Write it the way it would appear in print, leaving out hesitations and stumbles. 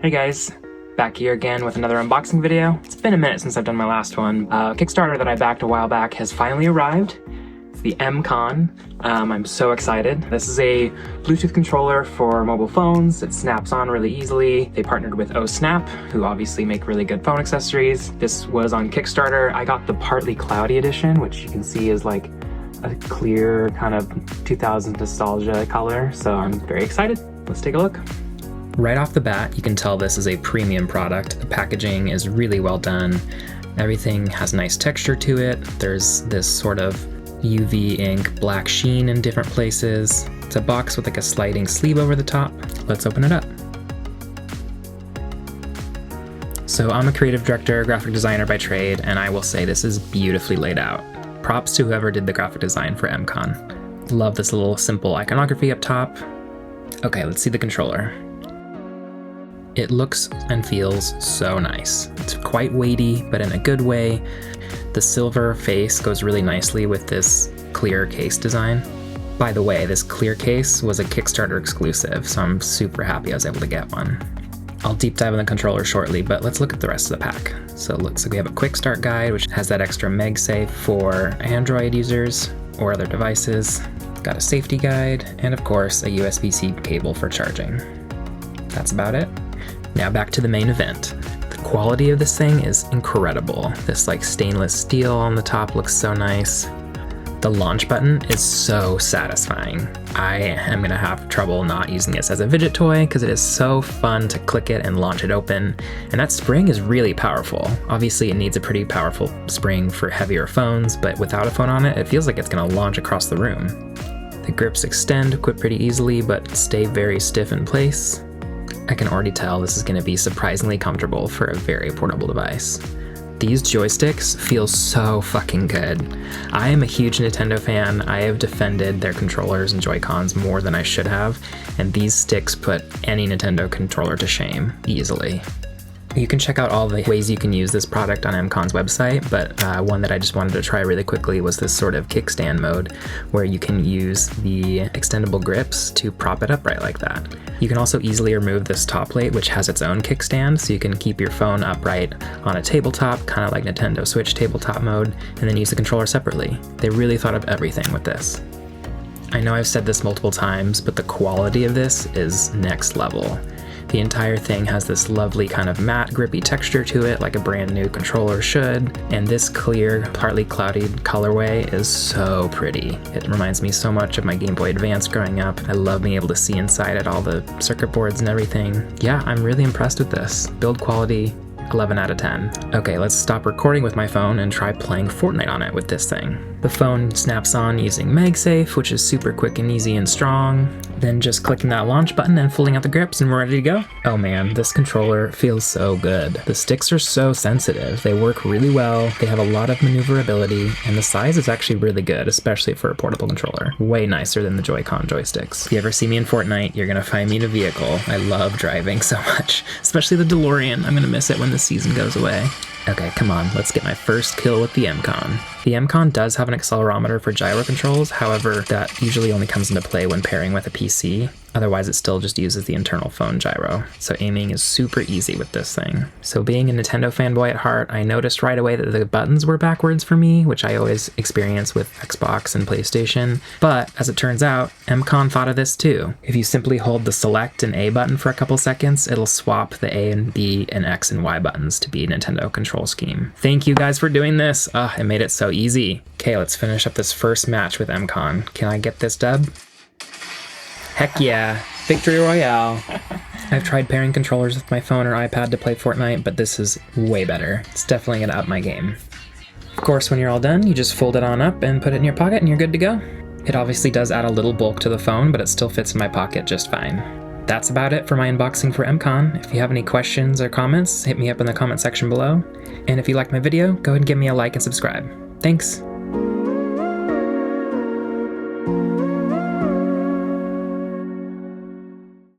Hey guys, back here again with another unboxing video. It's been a minute since I've done my last one. Kickstarter that I backed a while back has finally arrived. It's the MCON. I'm so excited. This is a Bluetooth controller for mobile phones. It snaps on really easily. They partnered with Snap, who obviously make really good phone accessories. This was on Kickstarter. I got the partly cloudy edition, which you can see is like a clear kind of 2000s nostalgia color. So I'm very excited. Let's take a look. Right off the bat, you can tell this is a premium product. The packaging is really well done. Everything has nice texture to it. There's this sort of UV ink black sheen in different places. It's a box with like a sliding sleeve over the top. Let's open it up. So I'm a creative director, graphic designer by trade, and I will say this is beautifully laid out. Props to whoever did the graphic design for MCON. Love this little simple iconography up top. Okay, let's see the controller. It looks and feels so nice. It's quite weighty, but in a good way. The silver face goes really nicely with this clear case design. By the way, this clear case was a Kickstarter exclusive, so I'm super happy I was able to get one. I'll deep dive in the controller shortly, but let's look at the rest of the pack. So it looks like we have a quick start guide, which has that extra MagSafe for Android users or other devices. Got a safety guide, and of course, a USB-C cable for charging. That's about it. Now back to the main event. The quality of this thing is incredible. This like stainless steel on the top looks so nice. The launch button is so satisfying. I am gonna have trouble not using this as a fidget toy because it is so fun to click it and launch it open. And that spring is really powerful. Obviously it needs a pretty powerful spring for heavier phones, but without a phone on it, it feels like it's gonna launch across the room. The grips extend, quit pretty easily, but stay very stiff in place. I can already tell this is going to be surprisingly comfortable for a very portable device. These joysticks feel so fucking good. I am a huge Nintendo fan. I have defended their controllers and Joy-Cons more than I should have, and these sticks put any Nintendo controller to shame, easily. You can check out all the ways you can use this product on MCON's website, but one that I just wanted to try really quickly was this sort of kickstand mode, where you can use the extendable grips to prop it upright like that. You can also easily remove this top plate, which has its own kickstand, so you can keep your phone upright on a tabletop, kind of like Nintendo Switch tabletop mode, and then use the controller separately. They really thought of everything with this. I know I've said this multiple times, but the quality of this is next level. The entire thing has this lovely kind of matte, grippy texture to it, like a brand new controller should, and this clear, partly cloudy colorway is so pretty. It reminds me so much of my Game Boy Advance growing up. I love being able to see inside it, all the circuit boards and everything. Yeah, I'm really impressed with this. Build quality, 11 out of 10. Okay, let's stop recording with my phone and try playing Fortnite on it with this thing. The phone snaps on using MagSafe, which is super quick and easy and strong. Then just clicking that launch button and pulling out the grips and we're ready to go. Oh man, this controller feels so good. The sticks are so sensitive. They work really well. They have a lot of maneuverability, and the size is actually really good, especially for a portable controller. Way nicer than the Joy-Con joysticks. If you ever see me in Fortnite, you're gonna find me in a vehicle. I love driving so much, especially the DeLorean. I'm gonna miss it when the season goes away. Okay, come on, let's get my first kill with the MCON. The MCON does have an accelerometer for gyro controls, however, that usually only comes into play when pairing with a PC. Otherwise, it still just uses the internal phone gyro. So aiming is super easy with this thing. So being a Nintendo fanboy at heart, I noticed right away that the buttons were backwards for me, which I always experience with Xbox and PlayStation. But as it turns out, MCON thought of this too. If you simply hold the select and A button for a couple seconds, it'll swap the A and B and X and Y buttons to be Nintendo control scheme. Thank you guys for doing this. It made it so easy. Okay, let's finish up this first match with MCON. Can I get this dub? Heck yeah, Victory Royale. I've tried pairing controllers with my phone or iPad to play Fortnite, but this is way better. It's definitely gonna up my game. Of course, when you're all done, you just fold it on up and put it in your pocket and you're good to go. It obviously does add a little bulk to the phone, but it still fits in my pocket just fine. That's about it for my unboxing for MCON. If you have any questions or comments, hit me up in the comment section below. And if you liked my video, go ahead and give me a like and subscribe. Thanks.